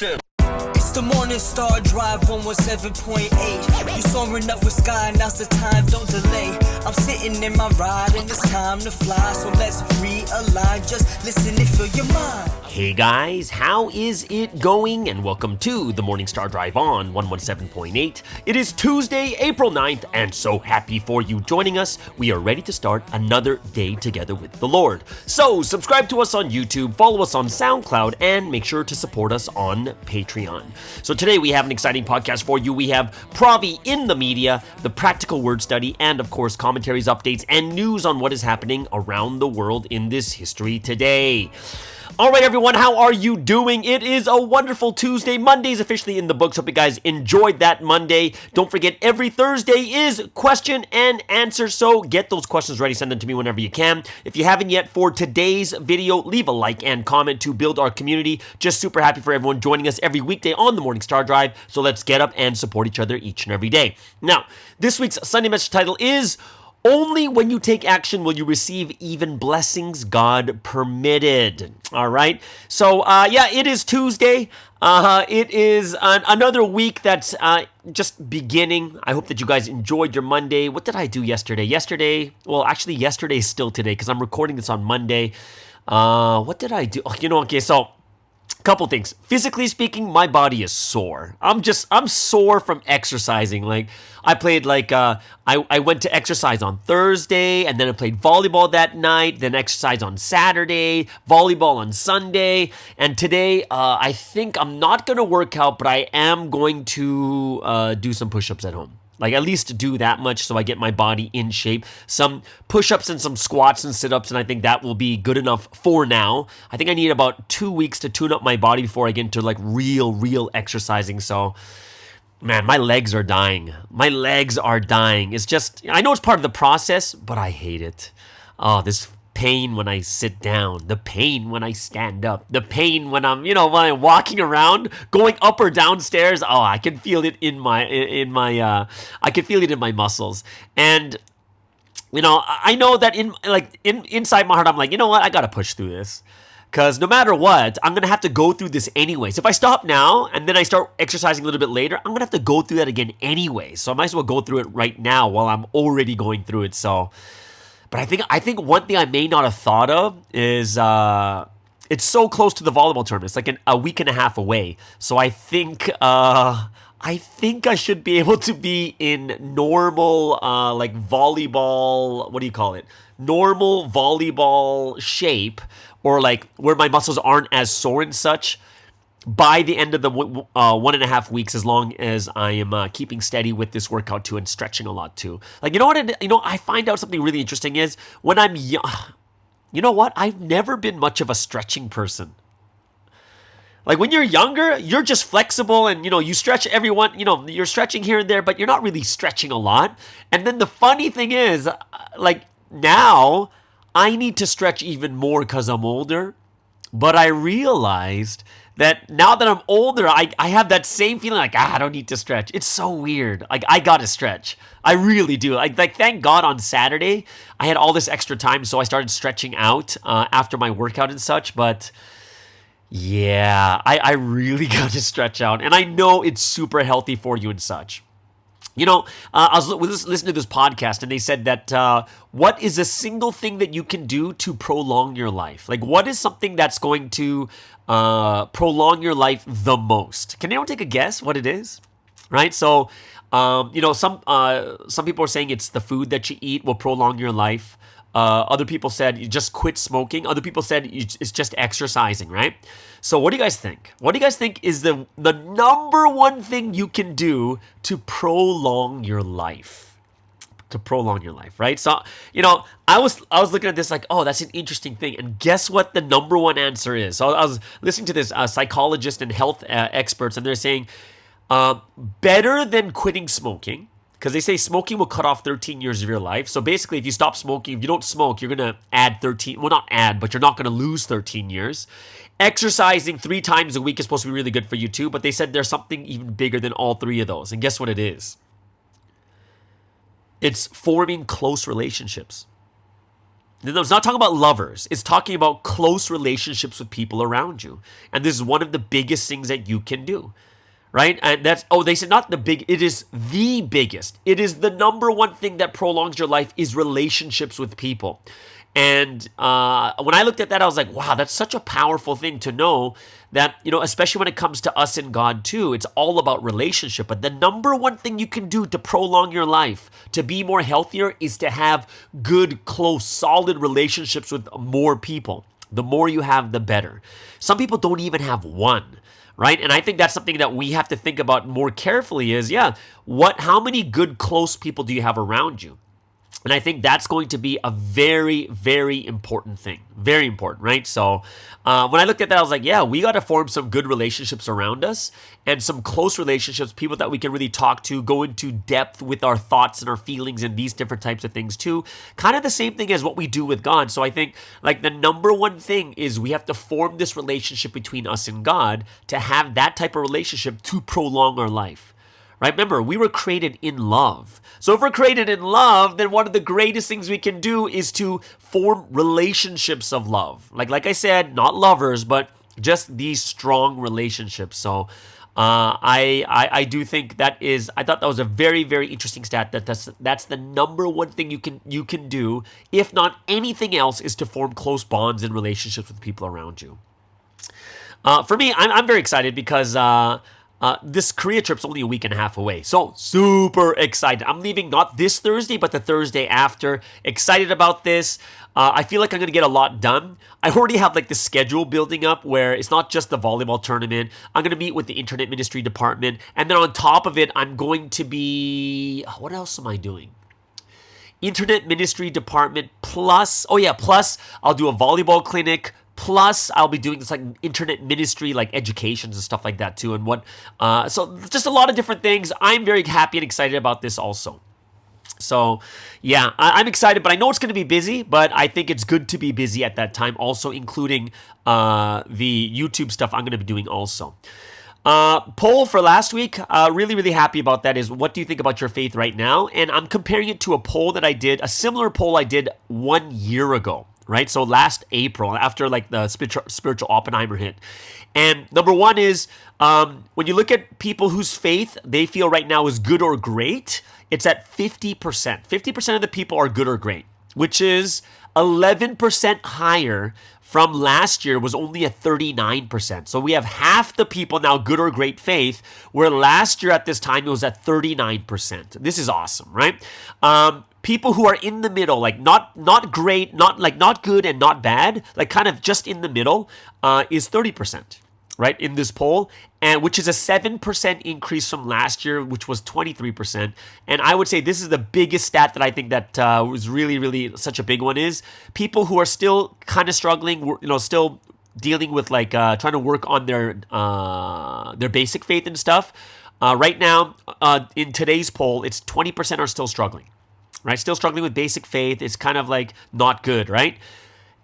It's the Morning Star Drive 117.8. You soaring up with sky, now's the time, don't delay. I'm sitting in my ride and it's time to fly. So let's realign, just listen and fill your mind. Hey guys, how is it going? And welcome to the Morning Star Drive on 117.8. It is Tuesday, April 9th, and so happy for you joining us. We are ready to start another day together with the Lord. So subscribe to us on YouTube, follow us on SoundCloud, and make sure to support us on Patreon. So today we have an exciting podcast for you. We have Provi in the media, the practical word study, and of course commentaries, updates, and news on what is happening around the world in this history today. All right, everyone, how are you doing? It is a wonderful Tuesday. Monday's officially in the books. Hope you guys enjoyed that Monday. Don't forget, every Thursday is question and answer, so get those questions ready. Send them to me whenever you can. If you haven't yet, for today's video, leave a like and comment to build our community. Just super happy for everyone joining us every weekday on the Morning Star Drive, so let's get up and support each other each and every day. Now, this week's Sunday message title is "Only when you take action will you receive even blessings God permitted." All right. So, it is Tuesday. It is another week that's just beginning. I hope that you guys enjoyed your Monday. What did I do yesterday? Yesterday is still today because I'm recording this on Monday. What did I do? So couple things. Physically speaking, my body is sore. I'm sore from exercising. I went to exercise on Thursday, and then I played volleyball that night, then exercise on Saturday, volleyball on Sunday, and today I think I'm not going to work out, but I am going to do some push-ups at home. At least do that much so I get my body in shape. Some push-ups and some squats and sit-ups, and I think that will be good enough for now. I think I need about 2 weeks to tune up my body before I get into real exercising. So, man, my legs are dying. It's just, I know it's part of the process, but I hate it. Oh, this pain when I sit down, the pain when I stand up, the pain when I'm walking around, going up or downstairs. Oh, I can feel it in my muscles. And I know that inside my heart, I'm like, you know what? I got to push through this. Because no matter what, I'm going to have to go through this anyways. If I stop now and then I start exercising a little bit later, I'm going to have to go through that again anyway. So I might as well go through it right now while I'm already going through it. But I think one thing I may not have thought of is it's so close to the volleyball tournament. It's like a week and a half away. So I think I should be able to be in normal volleyball. What do you call it? Normal volleyball shape, or where my muscles aren't as sore and such, by the end of the 1.5 weeks, as long as I am keeping steady with this workout too and stretching a lot too. I find out something really interesting is when I'm young, I've never been much of a stretching person. When you're younger, you're just flexible and, you stretch everyone, you're stretching here and there, but you're not really stretching a lot. And then the funny thing is, now I need to stretch even more because I'm older. But I realized that now that I'm older, I have that same feeling I don't need to stretch. It's so weird. I got to stretch. I really do. Thank God on Saturday, I had all this extra time, so I started stretching out after my workout and such. But yeah, I really got to stretch out. And I know it's super healthy for you and such. I was listening to this podcast, and they said that what is a single thing that you can do to prolong your life? What is something that's going to prolong your life the most? Can anyone take a guess what it is? Right? So, some people are saying it's the food that you eat will prolong your life. Other people said you just quit smoking. Other people said it's just exercising, right? So what do you guys think? What do you guys think is the number one thing you can do to prolong your life? Right? So, I was looking at this that's an interesting thing. And guess what the number one answer is? So I was listening to this psychologist and health experts, and they're saying better than quitting smoking, because they say smoking will cut off 13 years of your life. So basically, if you stop smoking, if you don't smoke, you're going to add 13, well, not add, but you're not going to lose 13 years. Exercising 3 times a week is supposed to be really good for you too, but they said there's something even bigger than all 3 of those. And guess what it is? It's forming close relationships. It's not talking about lovers. It's talking about close relationships with people around you. And this is one of the biggest things that you can do, right? And they said not the big, it is the biggest. It is the number one thing that prolongs your life is relationships with people. And when I looked at that, I was like, wow, that's such a powerful thing to know that, especially when it comes to us and God too, it's all about relationship. But the number one thing you can do to prolong your life, to be more healthier, is to have good, close, solid relationships with more people. The more you have, the better. Some people don't even have one. Right? And I think that's something that we have to think about more carefully is, how many good, close people do you have around you? And I think that's going to be a very, very important thing. Very important, right? So when I looked at that, I was like, we got to form some good relationships around us and some close relationships, people that we can really talk to, go into depth with our thoughts and our feelings and these different types of things too. Kind of the same thing as what we do with God. So I think like the number one thing is we have to form this relationship between us and God to have that type of relationship to prolong our life. Right? Remember, we were created in love. So if we're created in love, then one of the greatest things we can do is to form relationships of love. Like I said, not lovers, but just these strong relationships. So I do think I thought that was a very, very interesting stat. That's the number one thing you can do, if not anything else, is to form close bonds and relationships with people around you. For me, I'm very excited because this Korea trip's only a week and a half away. So super excited. I'm leaving not this Thursday, but the Thursday after. Excited about this. I feel like I'm going to get a lot done. I already have like the schedule building up where it's not just the volleyball tournament. I'm going to meet with the internet ministry department. And then on top of it, I'm going to be, what else am I doing? Internet ministry department plus I'll do a volleyball clinic. Plus, I'll be doing this like internet ministry, like educations and stuff like that too. And so just a lot of different things. I'm very happy and excited about this also. So I'm excited, but I know it's going to be busy, but I think it's good to be busy at that time, also including the YouTube stuff I'm going to be doing also. Poll for last week, really, really happy about that is what do you think about your faith right now? And I'm comparing it to a poll that I did, a similar poll I did 1 year ago. Right? So last April, after like the spiritual Oppenheimer hit. And number one is when you look at people whose faith they feel right now is good or great, it's at 50%. 50% of the people are good or great, which is 11% higher from last year, was only at 39%. So we have half the people now good or great faith, where last year at this time it was at 39%. This is awesome, right? People who are in the middle, like not great, not good and not bad, like kind of just in the middle, is 30%, right, in this poll, and which is a 7% increase from last year, which was 23%. And I would say this is the biggest stat that I think that was really, really such a big one is people who are still kind of struggling, still dealing with like trying to work on their basic faith and stuff. Right now, in today's poll, it's 20% are still struggling. Right? Still struggling with basic faith. It's kind of like not good, right?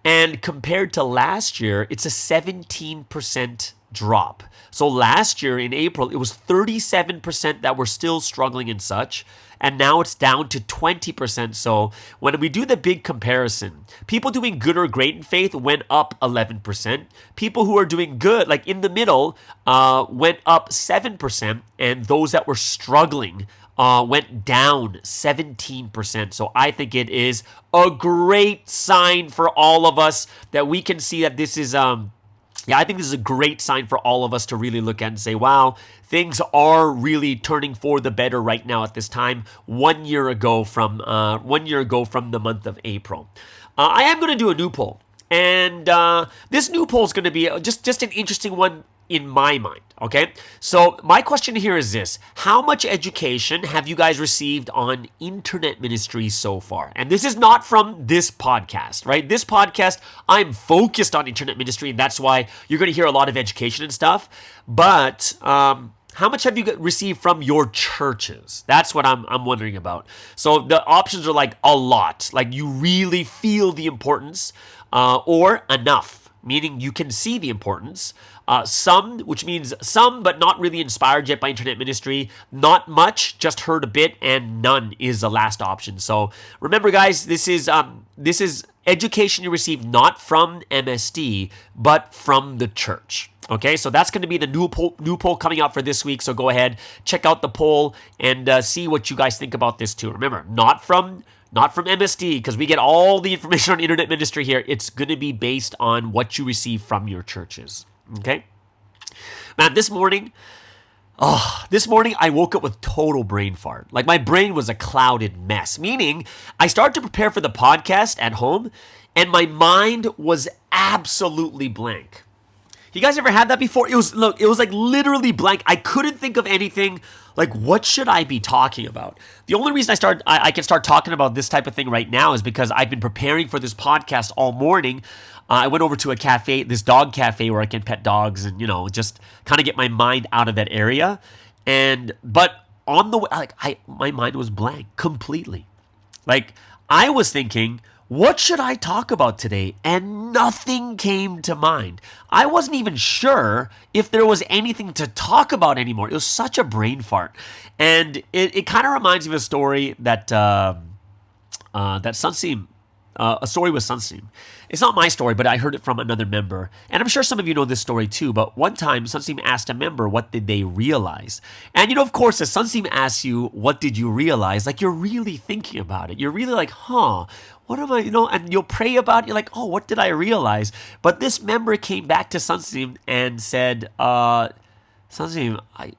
And compared to last year, it's a 17% drop. So last year in April, it was 37% that were still struggling and such. And now it's down to 20%. So when we do the big comparison, people doing good or great in faith went up 11%. People who are doing good, like in the middle, went up 7%. And those that were struggling went down 17%. So I think it is a great sign for all of us that we can see that this is, I think this is a great sign for all of us to really look at and say, wow, things are really turning for the better right now at this time, 1 year ago from the month of April. I am going to do a new poll. And this new poll is going to be just an interesting one in my mind, okay? So my question here is this. How much education have you guys received on internet ministry so far? And this is not from this podcast, right? This podcast, I'm focused on internet ministry, and that's why you're going to hear a lot of education and stuff. But how much have you received from your churches? That's what I'm wondering about. So the options are like a lot. Like you really feel the importance or enough, meaning you can see the importance, Some, which means some, but not really inspired yet by internet ministry. Not much, just heard a bit, and none is the last option. So remember, guys, this is education you receive not from MSD, but from the church. Okay, so that's going to be the new poll coming out for this week. So go ahead, check out the poll, and see what you guys think about this too. Remember, not from MSD, because we get all the information on internet ministry here. It's going to be based on what you receive from your churches. Okay, man. This morning I woke up with total brain fart. Like, my brain was a clouded mess, meaning I started to prepare for the podcast at home, and my mind was absolutely blank. You guys ever had that before? It was like literally blank. I couldn't think of anything. Like, what should I be talking about? The only reason I can start talking about this type of thing right now is because I've been preparing for this podcast all morning. I went over to a cafe, this dog cafe, where I can pet dogs and, just kind of get my mind out of that area. But on the way, my mind was blank completely. Like, I was thinking, what should I talk about today? And nothing came to mind. I wasn't even sure if there was anything to talk about anymore. It was such a brain fart. And it kind of reminds me of a story that Sunseam, a story with Sunseam. It's not my story, but I heard it from another member. And I'm sure some of you know this story too. But one time, Sunseam asked a member, what did they realize? And, of course, as Sunseam asks you, what did you realize? Like, you're really thinking about it. You're really like, what am I, and you'll pray about it. You're like, oh, what did I realize? But this member came back to Sunseam and said, Sunseam, I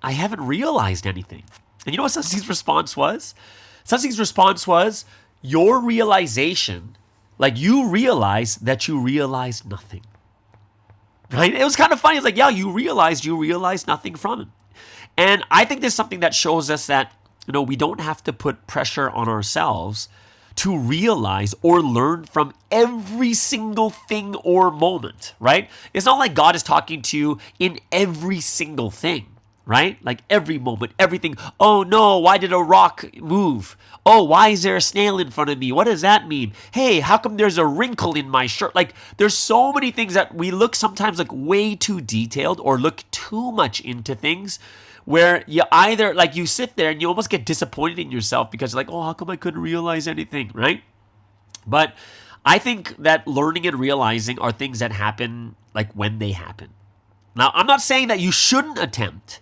haven't realized anything. And you know what Sunseam's response was? Sunseam's response was, your realization, like, you realize that you realized nothing. Right? It was kind of funny. It's like, yeah, you realized nothing from it. And I think there's something that shows us that, we don't have to put pressure on ourselves to realize or learn from every single thing or moment, right? It's not like God is talking to you in every single thing, right? Like, every moment, everything. Oh no, why did a rock move? Oh, why is there a snail in front of me? What does that mean? Hey, how come there's a wrinkle in my shirt? Like, there's so many things that we look sometimes like way too detailed or look too much into things, where you either, like, you sit there and you almost get disappointed in yourself because you're like, oh, how come I couldn't realize anything, right? But I think that learning and realizing are things that happen, like, when they happen. Now, I'm not saying that you shouldn't attempt.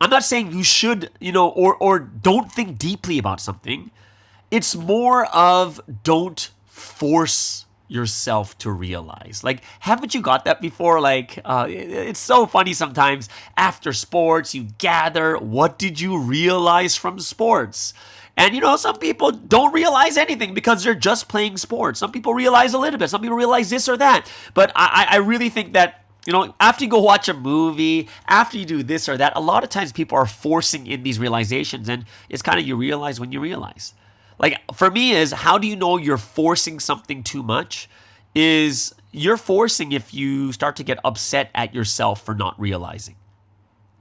I'm not saying you should, or don't think deeply about something. It's more of don't force yourself to realize. Like, haven't you got that before? Like, it's so funny sometimes. After sports, you gather, what did you realize from sports? And, some people don't realize anything because they're just playing sports. Some people realize a little bit. Some people realize this or that. But I really think that, after you go watch a movie, after you do this or that, a lot of times people are forcing in these realizations, and it's kind of you realize when you realize. Like, for me, is how do you know you're forcing something too much? Is you're forcing if you start to get upset at yourself for not realizing.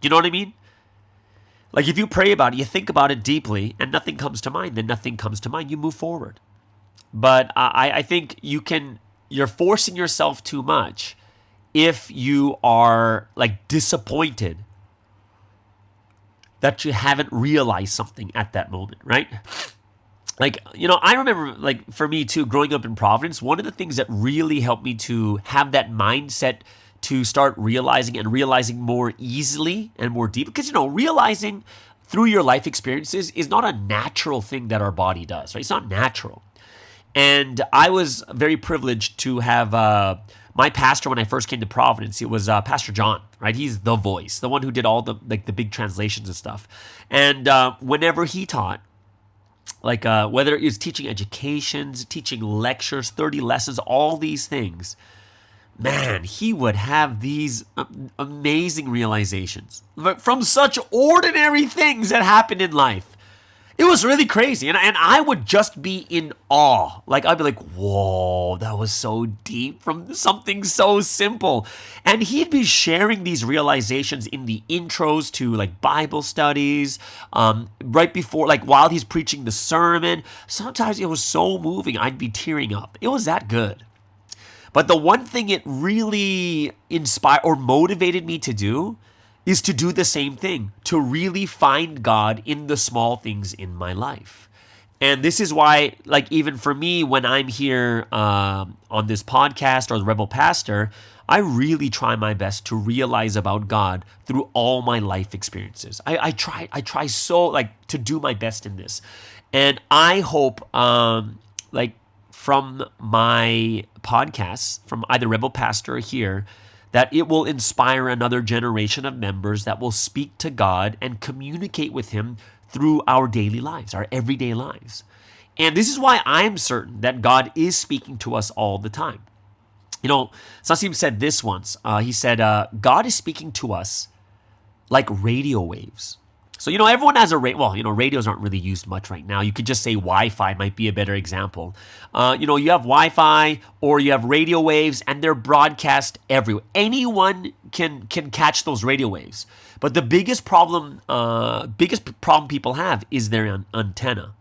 You know what I mean? Like, if you pray about it, you think about it deeply, and nothing comes to mind, then nothing comes to mind. You move forward. But I think you're forcing yourself too much if you are, like, disappointed that you haven't realized something at that moment, right? Like, I remember, like, for me too, growing up in Providence, one of the things that really helped me to have that mindset to start realizing more easily and more deep, because, realizing through your life experiences is not a natural thing that our body does, right? It's not natural. And I was very privileged to have my pastor when I first came to Providence. It was Pastor John, right? He's the voice, the one who did all the big translations and stuff. And whenever he taught, like, whether it was teaching educations, teaching lectures, 30 lessons, all these things, man, he would have these amazing realizations from such ordinary things that happen in life. It was really crazy. And I would just be in awe. Like, I'd be like, whoa, that was so deep from something so simple. And he'd be sharing these realizations in the intros to, like, Bible studies, right before, like, while he's preaching the sermon. Sometimes it was so moving, I'd be tearing up. It was that good. But the one thing it really inspired or motivated me to do is to do the same thing, to really find God in the small things in my life. And this is why, like, even for me, when I'm here on this podcast or the Rebel Pastor, I really try my best to realize about God through all my life experiences. I try so, like, to do my best in this. And I hope, like, from my podcasts, from either Rebel Pastor or here, that it will inspire another generation of members that will speak to God and communicate with Him through our daily lives, our everyday lives. And this is why I'm certain that God is speaking to us all the time. You know, Sasim said this once. He said, God is speaking to us like radio waves. So, everyone has radios aren't really used much right now. You could just say Wi-Fi might be a better example. You have Wi-Fi or you have radio waves and they're broadcast everywhere. Anyone can catch those radio waves. But the biggest problem people have is their antenna.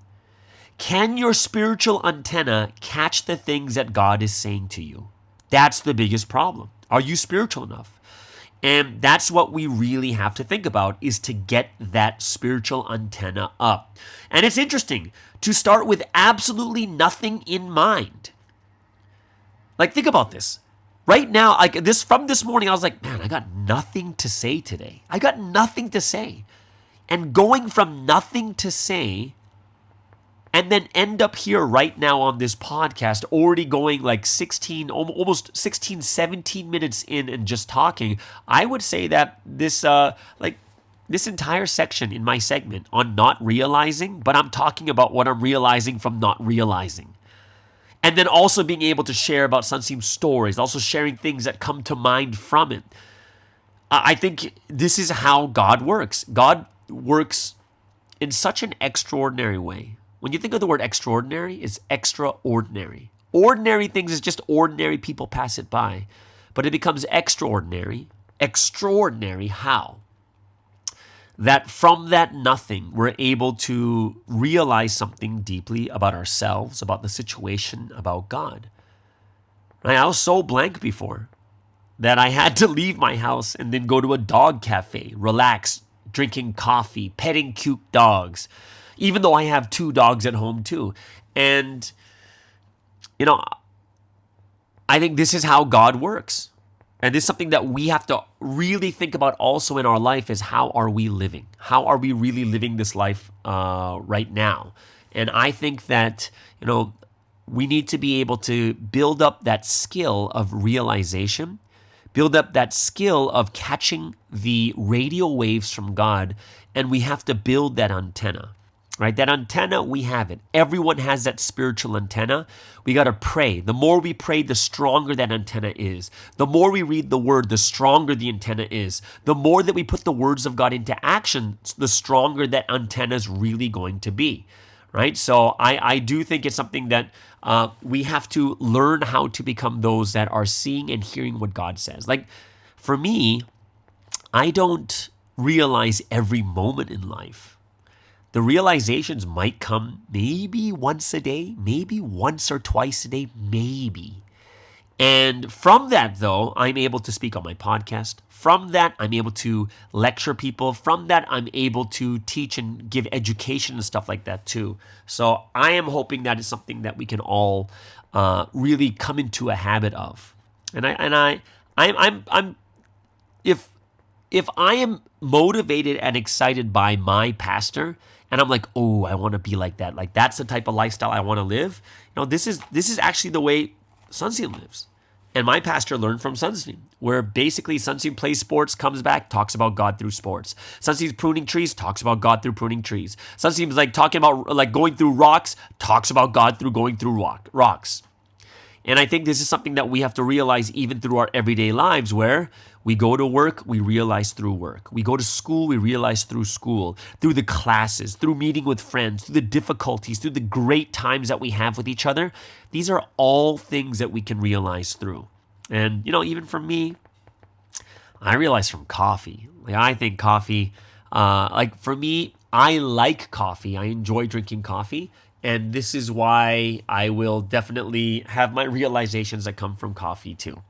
Can your spiritual antenna catch the things that God is saying to you? That's the biggest problem. Are you spiritual enough? And that's what we really have to think about, is to get that spiritual antenna up. And it's interesting to start with absolutely nothing in mind. Like, think about this. Right now, from this morning, I was like, man, I got nothing to say today. I got nothing to say. And going from nothing to say, and then end up here right now on this podcast, already going like almost 16, 17 minutes in and just talking, I would say that this entire section in my segment on not realizing, but I'm talking about what I'm realizing from not realizing. And then also being able to share about Sunseam's stories, also sharing things that come to mind from it. I think this is how God works. God works in such an extraordinary way. When you think of the word extraordinary, it's extraordinary. Ordinary things is just ordinary people pass it by. But it becomes extraordinary. Extraordinary how? That from that nothing, we're able to realize something deeply about ourselves, about the situation, about God. Right? I was so blank before that I had to leave my house and then go to a dog cafe, relax, drinking coffee, petting cute dogs, even though I have 2 dogs at home too. And, I think this is how God works. And this is something that we have to really think about also in our life, is how are we living? How are we really living this life right now? And I think that, we need to be able to build up that skill of realization, build up that skill of catching the radio waves from God, and we have to build that antenna. Right? That antenna, we have it. Everyone has that spiritual antenna. We got to pray. The more we pray, the stronger that antenna is. The more we read the word, the stronger the antenna is. The more that we put the words of God into action, the stronger that antenna is really going to be. Right? So I do think it's something that we have to learn how to become those that are seeing and hearing what God says. Like, for me, I don't realize every moment in life. The realizations might come maybe once a day, maybe once or twice a day, maybe. And from that, though, I'm able to speak on my podcast. From that, I'm able to lecture people. From that, I'm able to teach and give education and stuff like that too. So I am hoping that is something that we can all really come into a habit of. If I am motivated and excited by my pastor, and I'm like, oh, I want to be like that. Like, that's the type of lifestyle I want to live. This is actually the way Sunseam lives. And my pastor learned from Sunseam, where basically Sunseam plays sports, comes back, talks about God through sports. Sunseam's pruning trees, talks about God through pruning trees. Sunseam's like talking about like going through rocks, talks about God through going through rocks. And I think this is something that we have to realize even through our everyday lives, where we go to work, we realize through work. We go to school, we realize through school, through the classes, through meeting with friends, through the difficulties, through the great times that we have with each other. These are all things that we can realize through. And, even for me, I realize from coffee. Like, I think coffee, for me, I like coffee. I enjoy drinking coffee. And this is why I will definitely have my realizations that come from coffee too.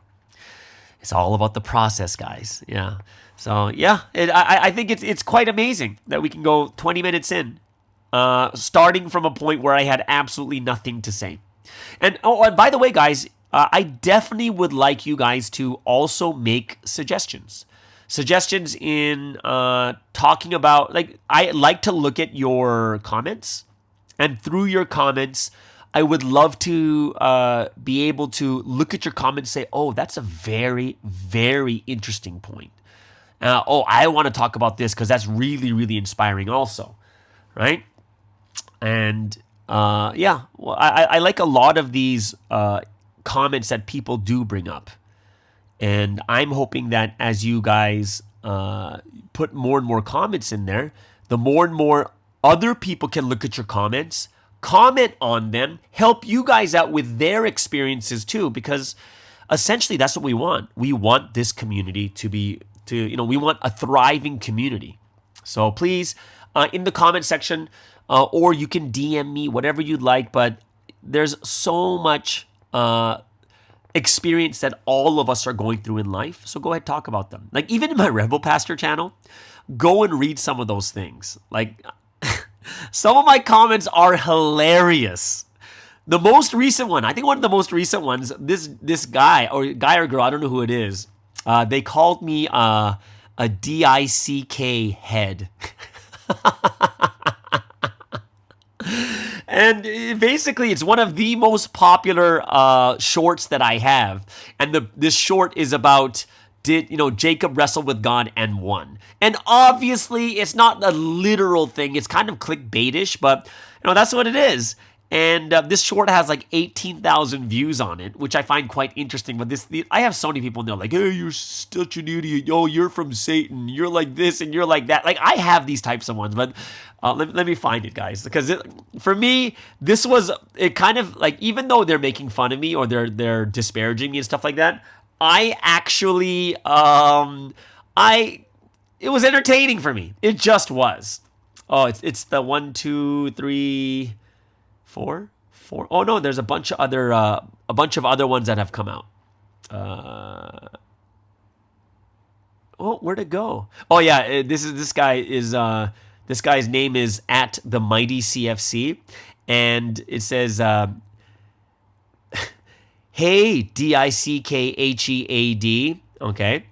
It's all about the process, guys. Yeah. So yeah, I think it's quite amazing that we can go 20 minutes in, starting from a point where I had absolutely nothing to say. And by the way, guys, I definitely would like you guys to also make suggestions. Suggestions in talking about, like, I like to look at your comments, and through your comments, I would love to be able to look at your comments and say, oh, that's a very, very interesting point. I want to talk about this because that's really, really inspiring also, right? And well, I like a lot of these comments that people do bring up. And I'm hoping that as you guys put more and more comments in there, the more and more other people can look at your comments, comment on them, help you guys out with their experiences too, because essentially that's what we want. We want this community we want a thriving community. So please, in the comment section, or you can DM me, whatever you'd like, but there's so much experience that all of us are going through in life. So go ahead, talk about them. Like even in my Rebel Pastor channel, go and read some of those things. Like some of my comments are hilarious. The most recent one, I think one of the most recent ones, this guy or girl, I don't know who it is. They called me a DICK head. And basically, it's one of the most popular shorts that I have. And this short is about, did Jacob wrestle with God and won? And obviously, it's not a literal thing. It's kind of clickbaitish, but that's what it is. And this short has like 18,000 views on it, which I find quite interesting. But I have so many people, and they're like, hey, you're such an idiot. Yo, you're from Satan. You're like this and you're like that. Like, I have these types of ones, but let me find it, guys. Because for me, this was it kind of like, even though they're making fun of me or they're disparaging me and stuff like that, I actually, it was entertaining for me. It just was. Oh, it's the 1, 2, 3... Four. Oh no, there's a bunch of other ones that have come out. Where'd it go? Oh yeah, this guy's name is at the Mighty CFC, and it says, "Hey DICKHEAD, okay,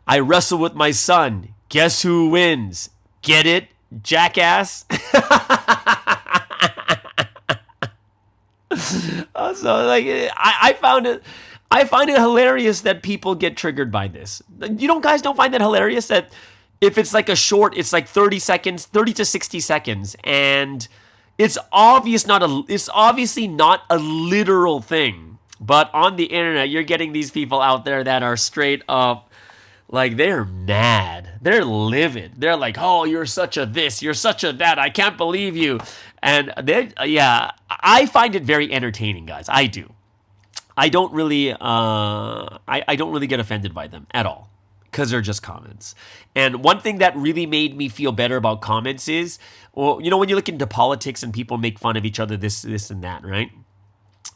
I wrestle with my son. Guess who wins? Get it, jackass." So like I find it hilarious that people get triggered by this. Guys don't find that hilarious that if it's like a short, it's like 30 to 60 seconds, and it's obviously not a literal thing. But on the internet, you're getting these people out there that are straight up like they're mad. They're livid. They're like, oh, you're such a this, you're such a that. I can't believe you. And I find it very entertaining, guys. I do. I don't really, I don't really get offended by them at all because they're just comments. And one thing that really made me feel better about comments is, well, when you look into politics and people make fun of each other, this and that, right?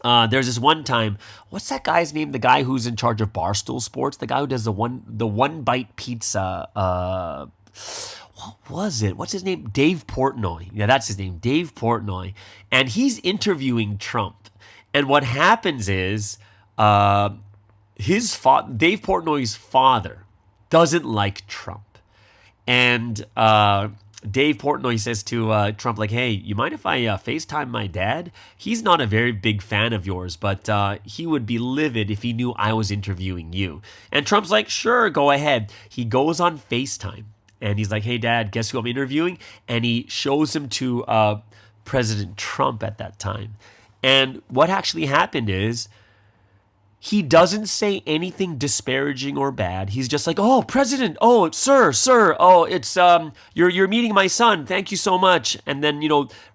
There's this one time, what's that guy's name? The guy who's in charge of Barstool Sports, the guy who does the one bite pizza. What was it? What's his name? Dave Portnoy. Yeah, that's his name, Dave Portnoy. And he's interviewing Trump. And what happens is, Dave Portnoy's father doesn't like Trump. And Dave Portnoy says to Trump, like, hey, you mind if I FaceTime my dad? He's not a very big fan of yours, but he would be livid if he knew I was interviewing you. And Trump's like, sure, go ahead. He goes on FaceTime. And he's like, hey, Dad, guess who I'm interviewing? And he shows him to President Trump at that time. And what actually happened is he doesn't say anything disparaging or bad. He's just like, oh, President, oh, sir, oh, it's you're meeting my son. Thank you so much. And then,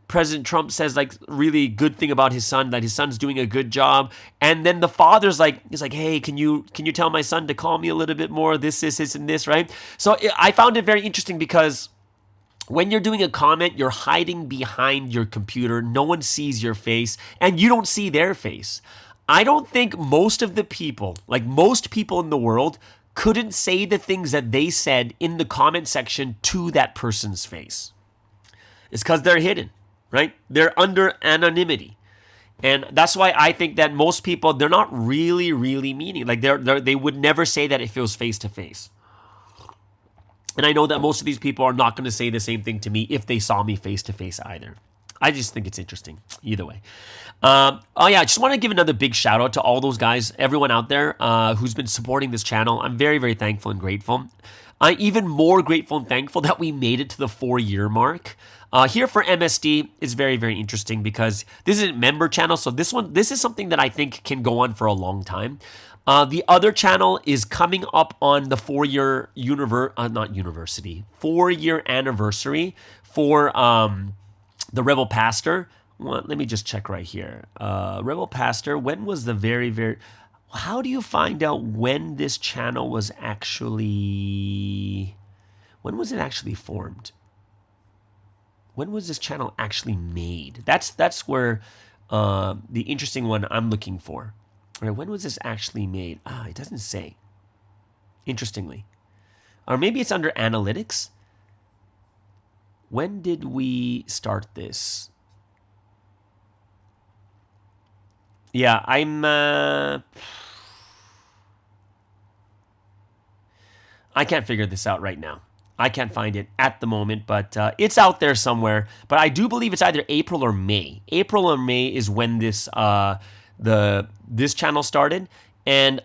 President Trump says like really good thing about his son, that his son's doing a good job. And then the father's like, he's like, hey, can you tell my son to call me a little bit more? This, and this, right? So I found it very interesting because when you're doing a comment, you're hiding behind your computer. No one sees your face and you don't see their face. I don't think most of the people, like most people in the world, couldn't say the things that they said in the comment section to that person's face. It's because they're hidden, right? They're under anonymity. And that's why I think that most people, they're not really meaning. Like they would never say that if it was face to face. And I know that most of these people are not going to say the same thing to me if they saw me face to face either. I just think it's interesting either way. I just want to give another big shout out to all those guys, everyone out there who's been supporting this channel. I'm very thankful and grateful. I'm even more grateful and thankful that we made it to the 4-year mark. Here for MSD is very interesting because this is a member channel. So this is something that I think can go on for a long time. The other channel is coming up on the 4-year 4-year anniversary for the Rebel Pastor. Well, let me just check right here. Rebel Pastor, when was the how do you find out when this channel was actually, when was it actually formed? When was this channel actually made? That's where the interesting one I'm looking for. All right, when was this actually made? It doesn't say. Interestingly. Or maybe it's under analytics. When did we start this? Yeah, I can't figure this out right now. I can't find it at the moment, but it's out there somewhere. But I do believe it's either April or May. April or May is when this this channel started, and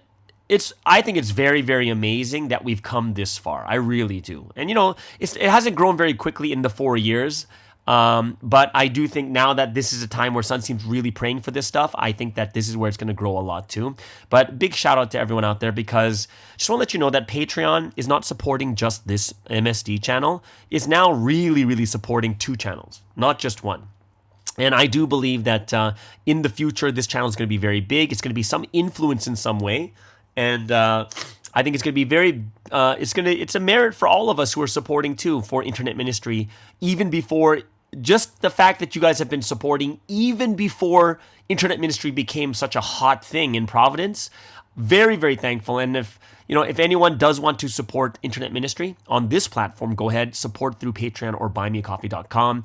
I think it's very amazing that we've come this far. I really do. And it hasn't grown very quickly in the 4 years. But I do think now that this is a time where Sun seems really praying for this stuff, I think that this is where it's going to grow a lot too. But big shout out to everyone out there, because I just want to let you know that Patreon is not supporting just this MSD channel. It's now really supporting 2 channels, not just one. And I do believe that in the future, this channel is going to be very big. It's going to be some influence in some way. And I think it's going to be it's a merit for all of us who are supporting too for internet ministry, even before just the fact that you guys have been supporting even before internet ministry became such a hot thing in Providence. Very thankful. And if anyone does want to support internet ministry on this platform, go ahead, support through Patreon or buymeacoffee.com.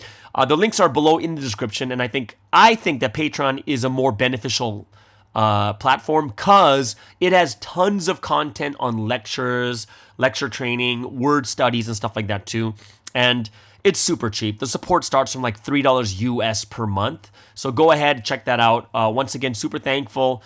The links are below in the description. And I think that Patreon is a more beneficial platform because it has tons of content on lectures, lecture training, word studies, and stuff like that too. And it's super cheap. The support starts from like $3 US per month. So go ahead, check that out. Once again, super thankful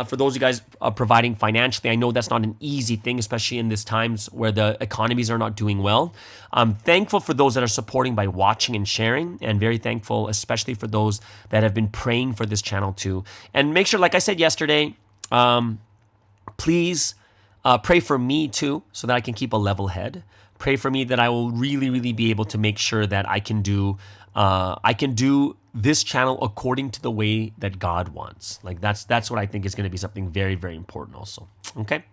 for those of you guys providing financially. I know that's not an easy thing, especially in these times where the economies are not doing well. I'm thankful for those that are supporting by watching and sharing, and very thankful especially for those that have been praying for this channel too. And make sure, like I said yesterday, please pray for me too, so that I can keep a level head. Pray for me that I will really be able to make sure that I can do this channel according to the way that God wants. Like that's what I think is going to be something very important also. Okay,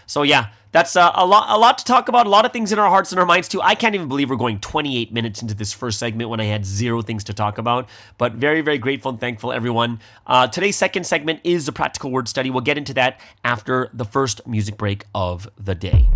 so yeah, that's a lot to talk about. A lot of things in our hearts and our minds too. I can't even believe we're going 28 minutes into this first segment when I had 0 things to talk about. But very grateful and thankful, everyone. Today's second segment is the practical word study. We'll get into that after the first music break of the day.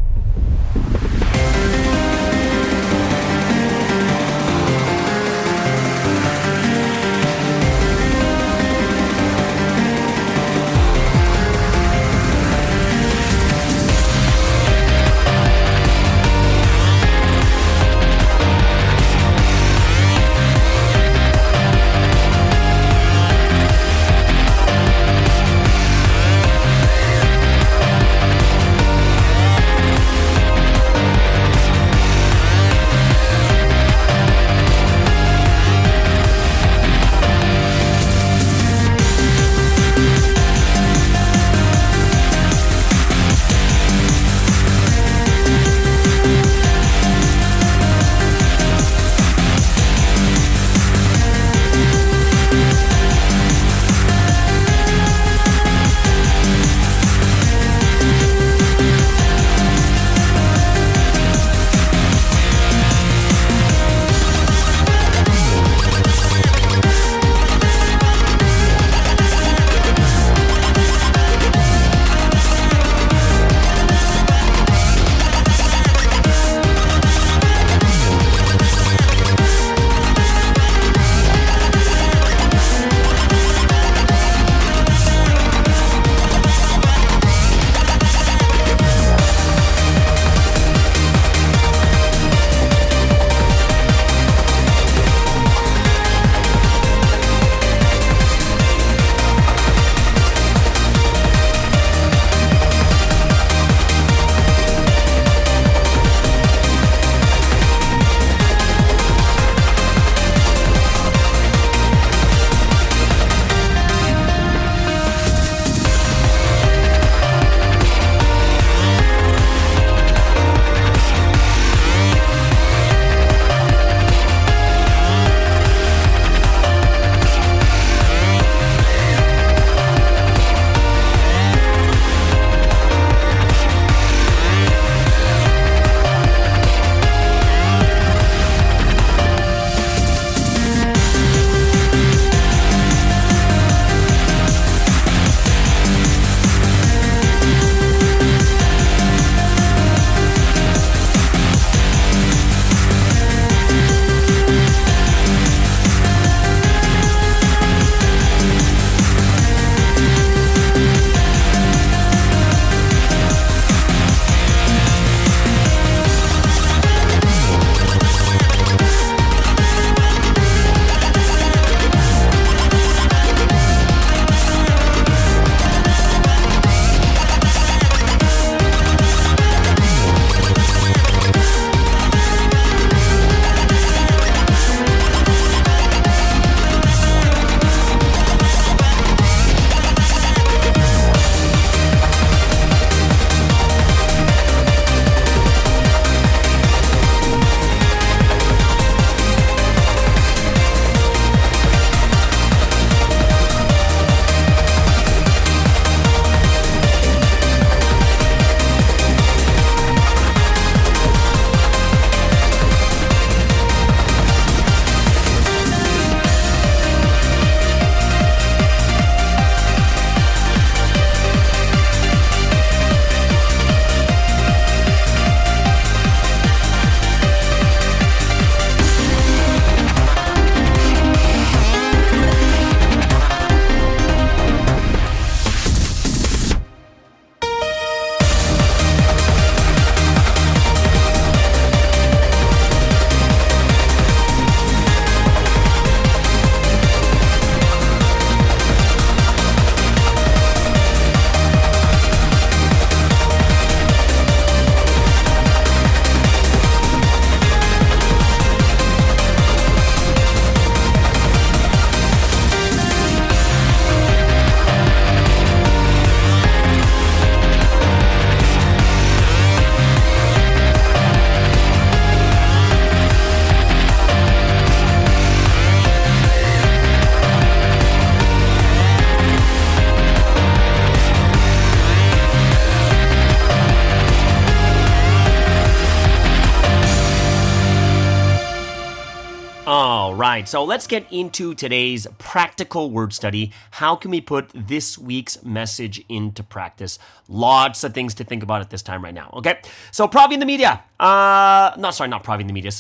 right, so let's get into today's practical word study. How can we put this week's message into practice? Lots of things to think about at this time right now, okay? So Provi in the media, not Provi in the media,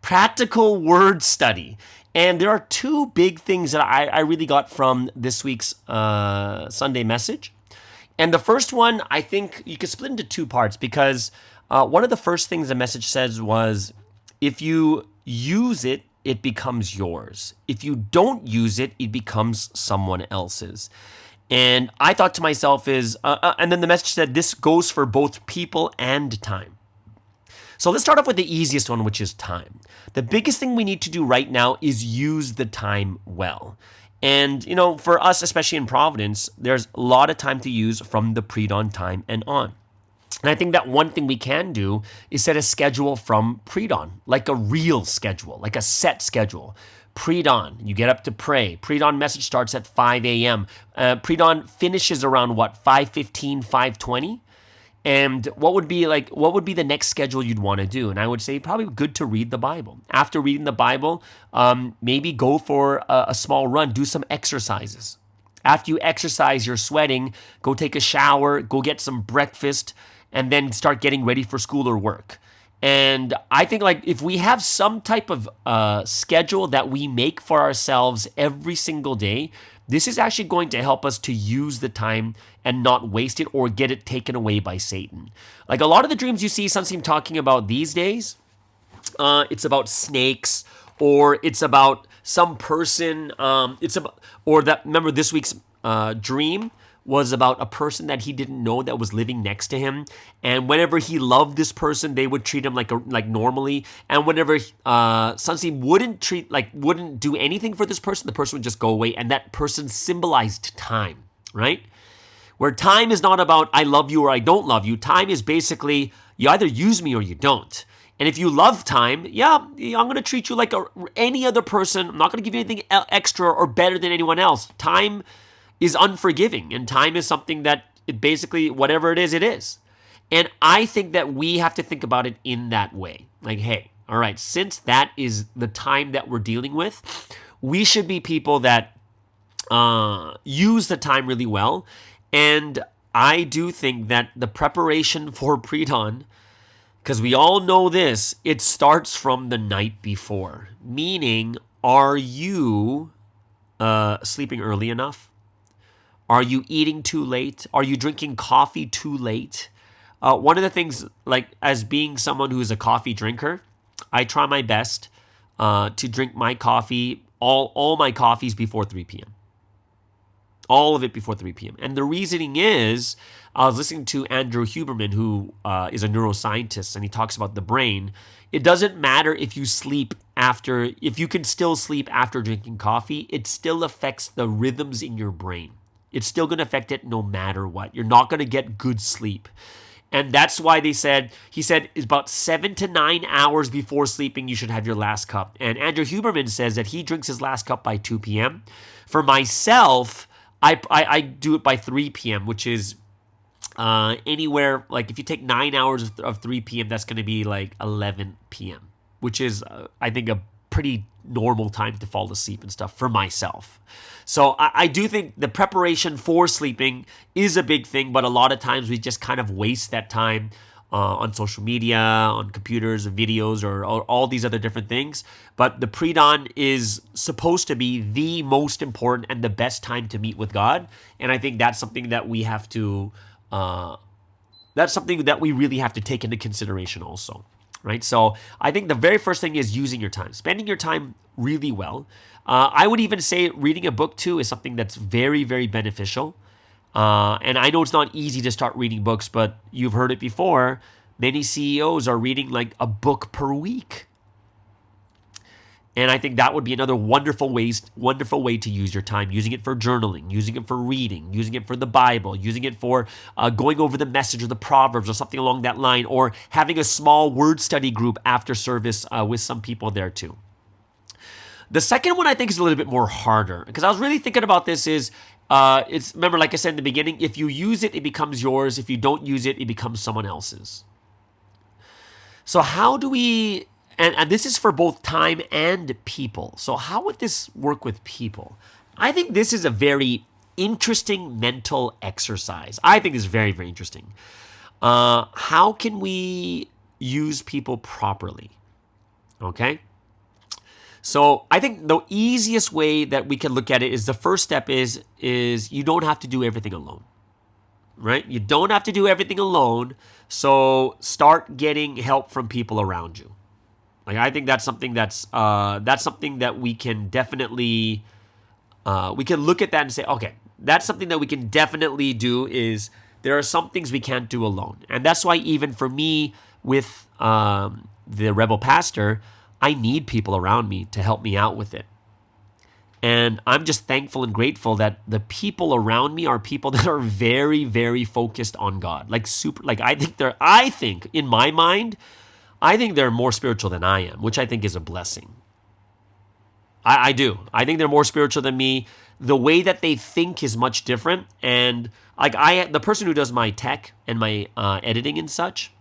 practical word study. And there are two big things that I really got from this week's Sunday message. And the first one, I think you could split into two parts because one of the first things the message says was, if you use it, it becomes yours. If you don't use it, it becomes someone else's. And I thought to myself and then the message said this goes for both people and time. So let's start off with the easiest one, which is time. The biggest thing we need to do right now is use the time well. And, for us, especially in Providence, there's a lot of time to use from the pre-dawn time and on. And I think that one thing we can do is set a schedule from pre-dawn, like a real schedule, like a set schedule. Pre-dawn, you get up to pray. Pre-dawn message starts at 5 a.m. Pre-dawn finishes around 5:15, 5:20? And what would be the next schedule you'd want to do? And I would say probably good to read the Bible. After reading the Bible, maybe go for a small run, do some exercises. After you exercise, you're sweating, go take a shower, go get some breakfast, and then start getting ready for school or work. And I think if we have some type of schedule that we make for ourselves every single day, this is actually going to help us to use the time and not waste it or get it taken away by Satan. Like a lot of the dreams you see Sunseem talking about these days, it's about snakes, or it's about some person, remember this week's dream was about a person that he didn't know that was living next to him, and whenever he loved this person, they would treat him like normally, and whenever Sunseem wouldn't do anything for this person, the person would just go away, and that person symbolized time, right? Where time is not about I love you or I don't love you. Time is basically you either use me or you don't. And if you love time, I'm going to treat you like any other person. I'm not going to give you anything extra or better than anyone else. Time is unforgiving, and time is something that it basically, whatever it is. And I think that we have to think about it in that way. Like, hey, all right, since that is the time that we're dealing with, we should be people that use the time really well. And I do think that the preparation for pre-dawn, because we all know this, it starts from the night before. Meaning, are you sleeping early enough? Are you eating too late? Are you drinking coffee too late? One of the things, as being someone who is a coffee drinker, I try my best to drink my coffee, all my coffees before 3 p.m. All of it before 3 p.m. And the reasoning is, I was listening to Andrew Huberman, who is a neuroscientist, and he talks about the brain. It doesn't matter if you can still sleep after drinking coffee, it still affects the rhythms in your brain. It's still going to affect it no matter what. You're not going to get good sleep. And that's why he said it's about 7 to 9 hours before sleeping, you should have your last cup. And Andrew Huberman says that he drinks his last cup by 2 p.m. For myself, I do it by 3 p.m., which is anywhere, if you take 9 hours of 3 p.m., that's going to be 11 p.m., which is, I think, a pretty normal time to fall asleep and stuff for myself. So I do think the preparation for sleeping is a big thing, but a lot of times we just kind of waste that time on social media, on computers, videos, or all these other different things. But the pre-dawn is supposed to be the most important and the best time to meet with God. And I think that's something that we have to, really have to take into consideration also. Right? So I think the very first thing is using your time, spending your time really well. I would even say reading a book too is something that's very, very beneficial. And I know it's not easy to start reading books, but you've heard it before. Many CEOs are reading a book per week. And I think that would be another wonderful way to use your time, using it for journaling, using it for reading, using it for the Bible, using it for going over the message or the Proverbs or something along that line, or having a small word study group after service with some people there too. The second one I think is a little bit more harder, because I was really thinking about this remember, like I said in the beginning, if you use it, it becomes yours. If you don't use it, it becomes someone else's. So how do we and this is for both time and people. So how would this work with people? I think this is a very interesting mental exercise. I think it's very, very interesting. How can we use people properly? Okay. So I think the easiest way that we can look at it is the first step is you don't have to do everything alone, right? You don't have to do everything alone. So start getting help from people around you. Like I think that's something that we can definitely we can look at that and say, okay, that's something that we can definitely do. Is there are some things we can't do alone, and that's why even for me with the Rebel Pastor, I need people around me to help me out with it. And I'm just thankful and grateful that the people around me are people that are very, very focused on God. Like I think in my mind, I think they're more spiritual than I am, which I think is a blessing. I do. I think they're more spiritual than me. The way that they think is much different. And like the person who does my tech and my editing and such,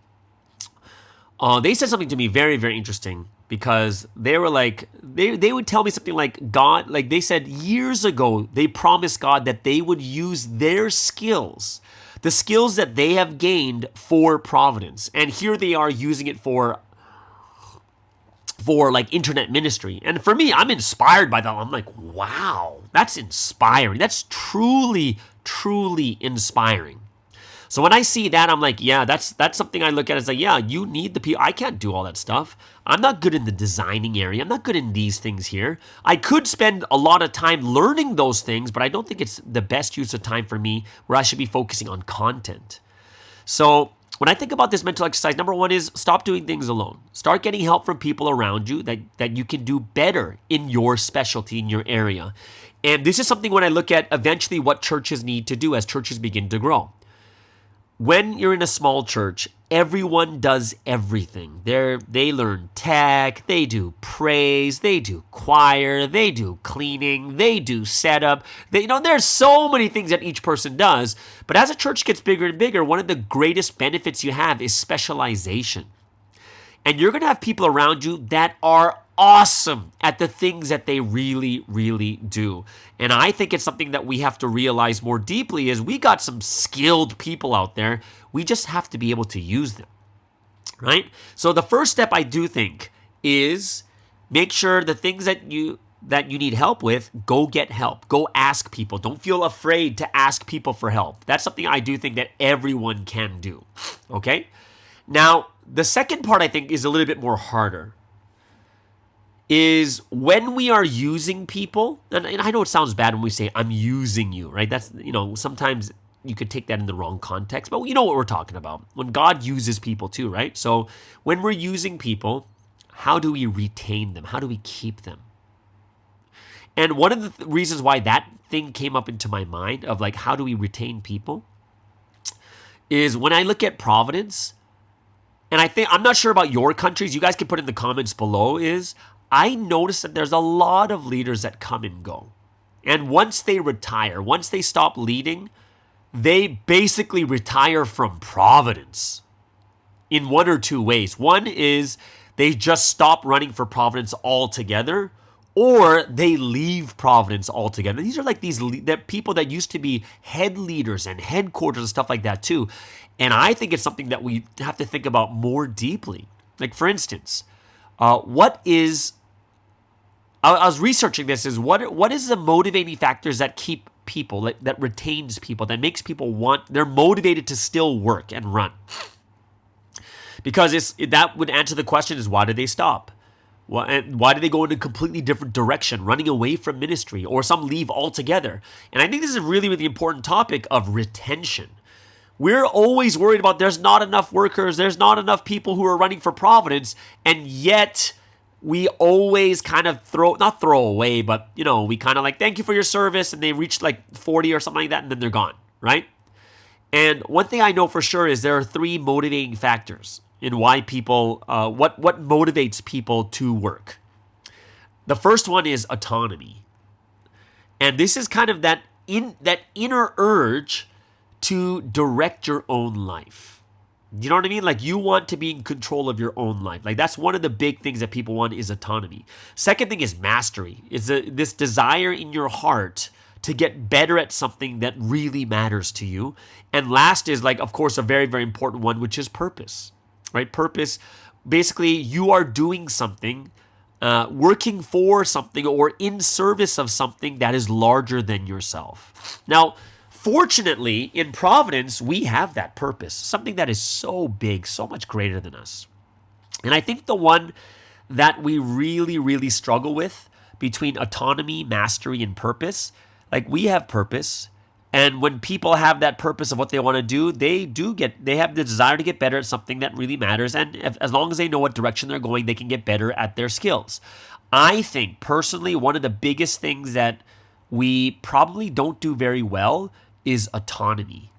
they said something to me very, very interesting, because they were like, they would tell me something like God, like they said years ago, they promised God that they would use their skills, the skills that they have gained for Providence. And here they are using it for like internet ministry. And for me, I'm inspired by that. I'm like, wow, that's inspiring. That's truly, truly inspiring. So when I see that, I'm like, yeah, that's something I look at as like, yeah, you need the people. I can't do all that stuff. I'm not good in the designing area. I'm not good in these things here. I could spend a lot of time learning those things, but I don't think it's the best use of time for me, where I should be focusing on content. So when I think about this mental exercise, number one is stop doing things alone. Start getting help from people around you that you can do better in your specialty, in your area. And this is something when I look at eventually what churches need to do as churches begin to grow. When you're in a small church, everyone does everything. They learn tech, they do praise, they do choir, they do cleaning, they do setup. There's so many things that each person does. But as a church gets bigger and bigger, one of the greatest benefits you have is specialization. And you're going to have people around you that are awesome at the things that they really, really do. And I think it's something that we have to realize more deeply is we got some skilled people out there. We just have to be able to use them, right? So the first step I do think is make sure the things that you need help with, go get help. Go ask people. Don't feel afraid to ask people for help. That's something I do think that everyone can do, okay? Now, the second part I think is a little bit more harder. Is when we are using people, and I know it sounds bad when we say, I'm using you, right? That's, sometimes you could take that in the wrong context, but you know what we're talking about. When God uses people too, right? So when we're using people, how do we retain them? How do we keep them? And one of the reasons why that thing came up into my mind of like, how do we retain people, is when I look at Providence, and I'm not sure about your countries, you guys can put in the comments below, is I notice that there's a lot of leaders that come and go. And once they retire, once they stop leading, they basically retire from Providence in one or two ways. One is they just stop running for Providence altogether, or they leave Providence altogether. These are like that people that used to be head leaders and headquarters and stuff like that too. And I think it's something that we have to think about more deeply. Like for instance, I was researching this, is what is the motivating factors that keep people, that retains people, that makes people they're motivated to still work and run? Because that would answer the question is, why did they stop? Why did they go in a completely different direction, running away from ministry, or some leave altogether? And I think this is a really, really important topic of retention. We're always worried about there's not enough workers, there's not enough people who are running for Providence, and yet we always kind of not throw away, but, we kind of like, thank you for your service, and they reach like 40 or something like that, and then they're gone, right? And one thing I know for sure is there are three motivating factors in why people, what motivates people to work. The first one is autonomy. And this is kind of that inner urge to direct your own life. You know what I mean? Like, you want to be in control of your own life. Like, that's one of the big things that people want is autonomy. Second thing is mastery. It's this desire in your heart to get better at something that really matters to you. And last is, like, of course, a very, very important one, which is purpose, right? Purpose, basically, you are doing something, working for something or in service of something that is larger than yourself. Now, fortunately, in Providence, we have that purpose, something that is so big, so much greater than us. And I think the one that we really, really struggle with between autonomy, mastery, and purpose, like, we have purpose. And when people have that purpose of what they want to do, they have the desire to get better at something that really matters. And as long as they know what direction they're going, they can get better at their skills. I think, personally, one of the biggest things that we probably don't do very well is autonomy.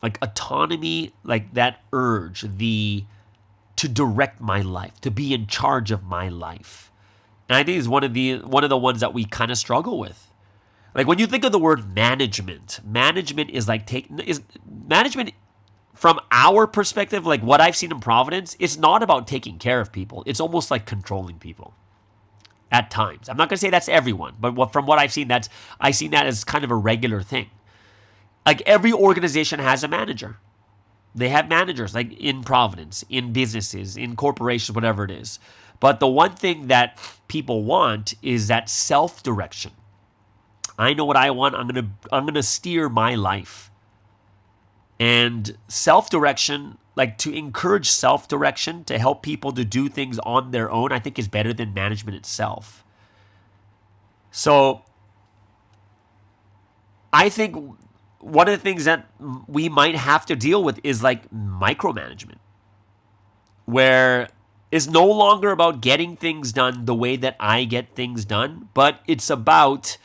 Like, autonomy, like that urge, to direct my life, to be in charge of my life. And I think it's one of the ones that we kind of struggle with. Like, when you think of the word management is like management from our perspective, like what I've seen in Providence, it's not about taking care of people. It's almost like controlling people at times. I'm not going to say that's everyone, but from what I've seen, I've seen that as kind of a regular thing. Like, every organization has a manager. They have managers, like in Providence, in businesses, in corporations, whatever it is. But the one thing that people want is that self-direction. I know what I want. I'm gonna steer my life. And self-direction, like, to encourage self-direction, to help people to do things on their own, I think is better than management itself. So I think one of the things that we might have to deal with is, like, micromanagement, where it's no longer about getting things done the way that I get things done, but it's about,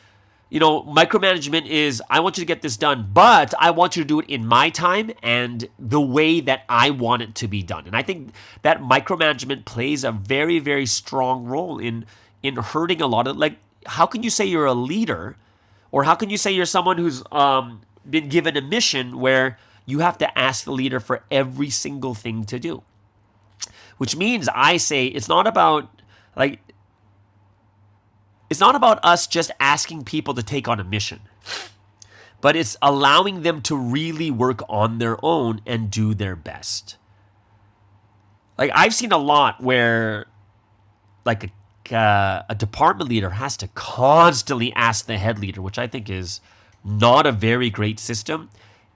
micromanagement is, I want you to get this done, but I want you to do it in my time and the way that I want it to be done. And I think that micromanagement plays a very, very strong role in hurting a lot of, like, how can you say you're a leader, or how can you say you're someone who's been given a mission where you have to ask the leader for every single thing to do? Which means, I say, it's not about us just asking people to take on a mission, but it's allowing them to really work on their own and do their best. Like, I've seen a lot where, like, a department leader has to constantly ask the head leader, which I think is not a very great system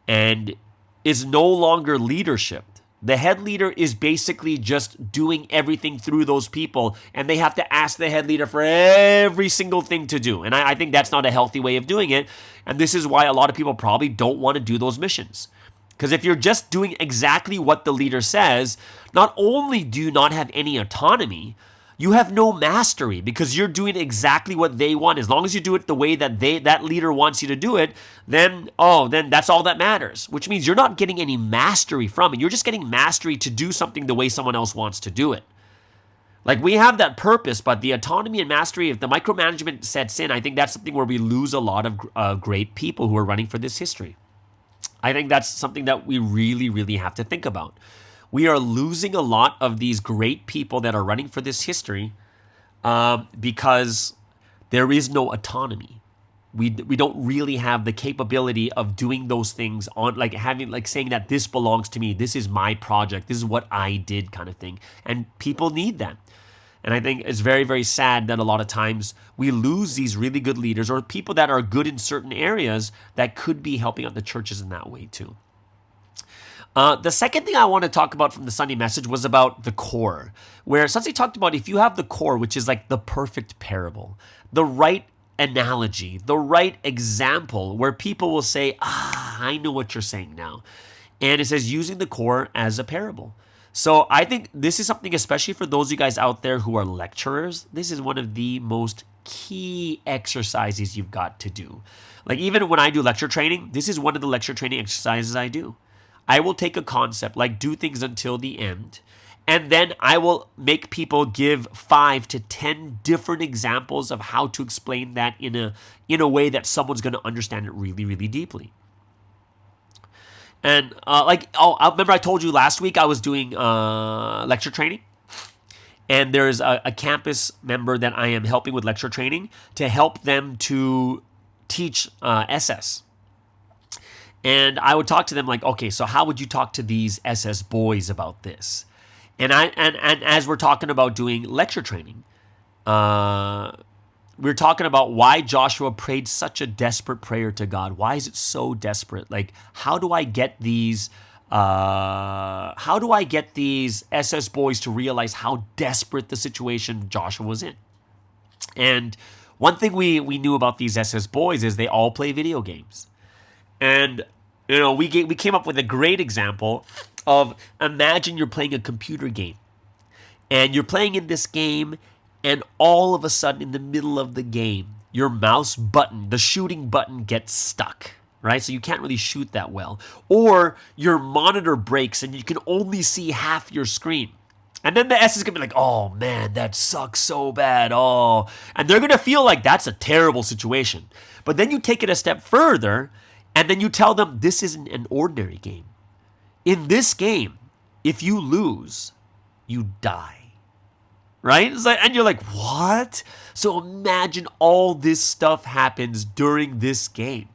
and is no longer leadership. The head leader is basically just doing everything through those people, and they have to ask the head leader for every single thing to do. And I think that's not a healthy way of doing it. And this is why a lot of people probably don't want to do those missions. Because if you're just doing exactly what the leader says, not only do you not have any autonomy, you have no mastery, because you're doing exactly what they want. As long as you do it the way that that leader wants you to do it, then that's all that matters. Which means you're not getting any mastery from it. You're just getting mastery to do something the way someone else wants to do it. Like, we have that purpose, but the autonomy and mastery, if the micromanagement sets in, I think that's something where we lose a lot of great people who are running for this history. I think that's something that we really, really have to think about. We are losing a lot of these great people that are running for this history because there is no autonomy. We don't really have the capability of doing those things on, like, having, like, saying that this belongs to me, this is my project, this is what I did, kind of thing. And people need that. And I think it's very, very sad that a lot of times we lose these really good leaders or people that are good in certain areas that could be helping out the churches in that way too. The second thing I want to talk about from the Sunday message was about the core, where Sunday talked about if you have the core, which is like the perfect parable, the right analogy, the right example where people will say, I know what you're saying now. And it says using the core as a parable. So I think this is something, especially for those of you guys out there who are lecturers, this is one of the most key exercises you've got to do. Like, even when I do lecture training, this is one of the lecture training exercises I do. I will take a concept, like do things until the end, and then I will make people give 5 to 10 different examples of how to explain that in a way that someone's going to understand it really, really deeply. And I remember I told you last week I was doing lecture training. And there's a campus member that I am helping with lecture training to help them to teach SS. And I would talk to them like, okay, so how would you talk to these SS boys about this? And as we're talking about doing lecture training, we're talking about why Joshua prayed such a desperate prayer to God. Why is it so desperate? Like, how do I get these SS boys to realize how desperate the situation Joshua was in? And one thing we knew about these SS boys is they all play video games. And we came up with a great example of, imagine you're playing a computer game. And you're playing in this game, and all of a sudden in the middle of the game, your mouse button, the shooting button, gets stuck. Right? So you can't really shoot that well. Or your monitor breaks and you can only see half your screen. And then the S is going to be like, oh man, that sucks so bad. Oh. And they're going to feel like that's a terrible situation. But then you take it a step further and then you tell them this isn't an ordinary game. In this game, if you lose, you die. Right? And you're like, what? So imagine all this stuff happens during this game.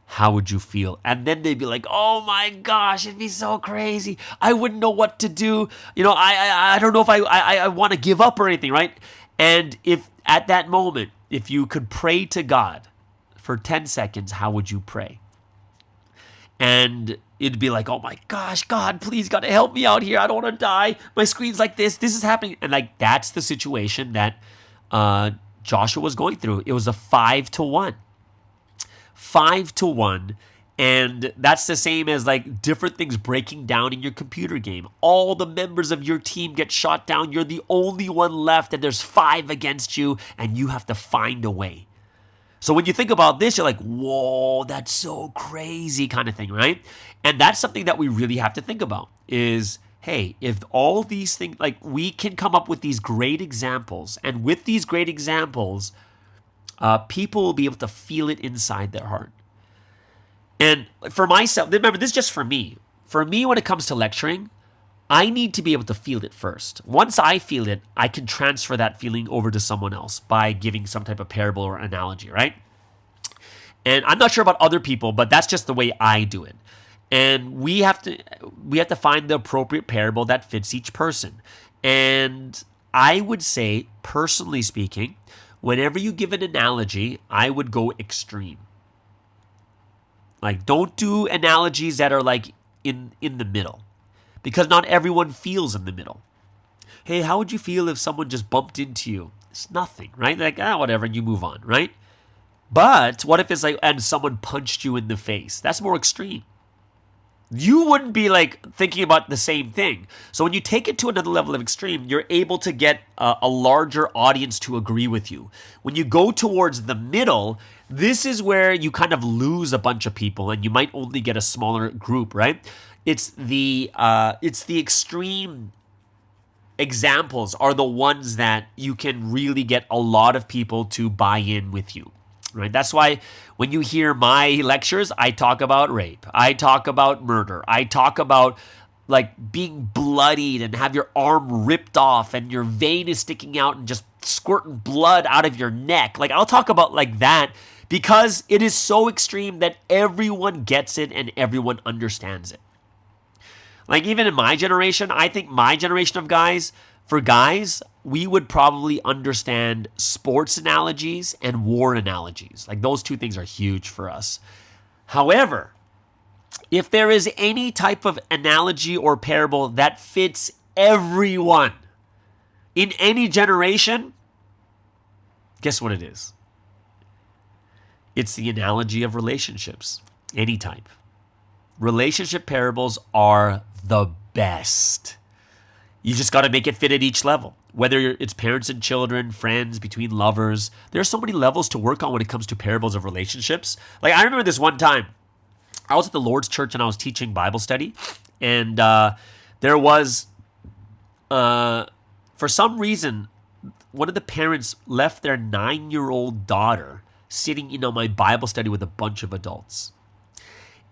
How would you feel? And then they'd be like, oh my gosh, it'd be so crazy. I wouldn't know what to do. I don't know if I want to give up or anything, right? And if at that moment, if you could pray to God for 10 seconds, how would you pray? And it'd be like, oh my gosh, God, please, God, help me out here. I don't want to die. My screen's like this. This is happening. And like, that's the situation that Joshua was going through. It was a 5-1. 5-1, and that's the same as like different things breaking down in your computer game. All the members of your team get shot down. You're the only one left, and there's 5 against you, and you have to find a way. So when you think about this, you're like, whoa, that's so crazy kind of thing, right? And that's something that we really have to think about is, hey, if all these things, like we can come up with these great examples, and with these great examples, people will be able to feel it inside their heart. And for myself, remember, this is just for me. For me, when it comes to lecturing, I need to be able to feel it first. Once I feel it, I can transfer that feeling over to someone else by giving some type of parable or analogy, right? And I'm not sure about other people, but that's just the way I do it. And we have to find the appropriate parable that fits each person. And I would say, personally speaking, whenever you give an analogy, I would go extreme. Like, don't do analogies that are like in the middle, because not everyone feels in the middle. Hey, how would you feel if someone just bumped into you? It's nothing, right? Like, whatever, and you move on, right? But what if it's like, and someone punched you in the face? That's more extreme. You wouldn't be like thinking about the same thing. So when you take it to another level of extreme, you're able to get a larger audience to agree with you. When you go towards the middle, this is where you kind of lose a bunch of people, and you might only get a smaller group, right? It's the extreme examples are the ones that you can really get a lot of people to buy in with you. Right? That's why when you hear my lectures, I talk about rape. I talk about murder. I talk about like being bloodied and have your arm ripped off and your vein is sticking out and just squirting blood out of your neck. Like, I'll talk about like that because it is so extreme that everyone gets it and everyone understands it. Like, even in my generation, I think my generation of guys, for guys, we would probably understand sports analogies and war analogies. Like, those two things are huge for us. However, if there is any type of analogy or parable that fits everyone in any generation, guess what it is? It's the analogy of relationships, any type. Relationship parables are the best. You just got to make it fit at each level. Whether it's parents and children, friends, between lovers. There are so many levels to work on when it comes to parables of relationships. Like, I remember this one time. I was at the Lord's Church and I was teaching Bible study. And there was, for some reason, one of the parents left their 9-year-old daughter sitting in on my Bible study with a bunch of adults.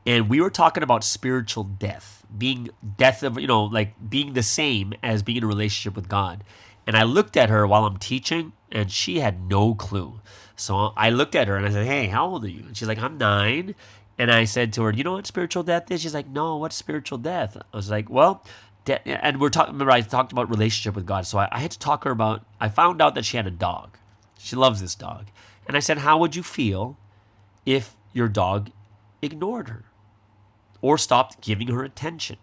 And we were talking about spiritual death, being death of, like being the same as being in a relationship with God. And I looked at her while I'm teaching, and she had no clue. So I looked at her and I said, hey, how old are you? And she's like, I'm 9. And I said to her, you know what spiritual death is? She's like, no, what's spiritual death? I was like, well, and we're talking, remember I talked about relationship with God. So I had to talk to her about, I found out that she had a dog. She loves this dog. And I said, how would you feel if your dog ignored her or stopped giving her attention?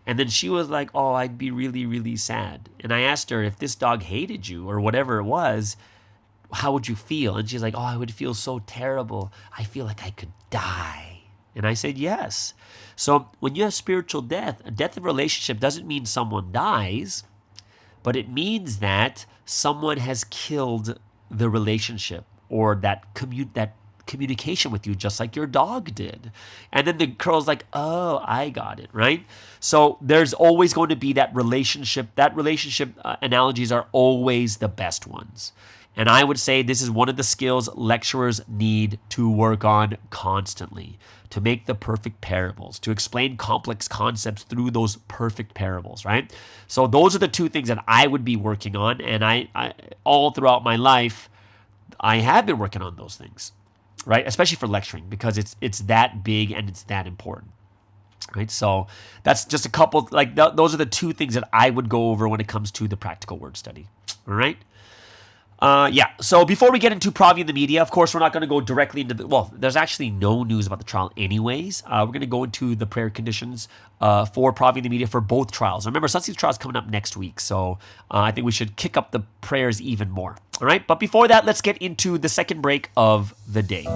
And then she was like, oh, I'd be really, really sad. And I asked her, if this dog hated you or whatever it was, how would you feel? And she's like, oh, I would feel so terrible. I feel like I could die. And I said, yes. So when you have spiritual death, a death of relationship doesn't mean someone dies, but it means that someone has killed the relationship or that communication with you, just like your dog did. And then the girl's like, oh, I got it, right? So there's always going to be that relationship. That relationship analogies are always the best ones. And I would say this is one of the skills lecturers need to work on constantly, to make the perfect parables, to explain complex concepts through those perfect parables, right? So those are the 2 things that I would be working on. And I all throughout my life, I have been working on those things, right? Especially for lecturing, because it's that big and it's that important, right? So that's just a couple, like those are the 2 things that I would go over when it comes to the practical word study, all right? So before we get into Provi and the media, of course, we're not going to go directly into there's actually no news about the trial anyways. We're going to go into the prayer conditions for Provi and the media for both trials. Remember, Sunsee's trial is coming up next week, so I think we should kick up the prayers even more. All right, but before that, let's get into the second break of the day.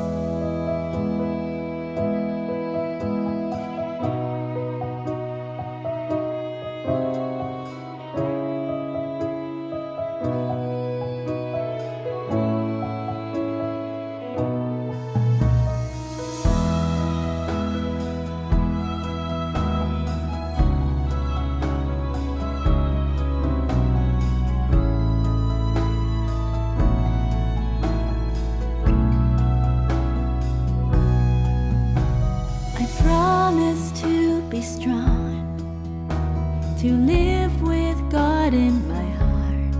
To live with God in my heart.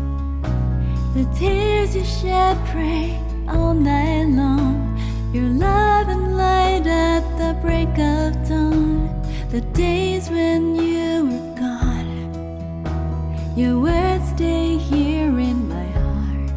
The tears you shed pray all night long. Your love and light at the break of dawn. The days when you were gone. Your words stay here in my heart.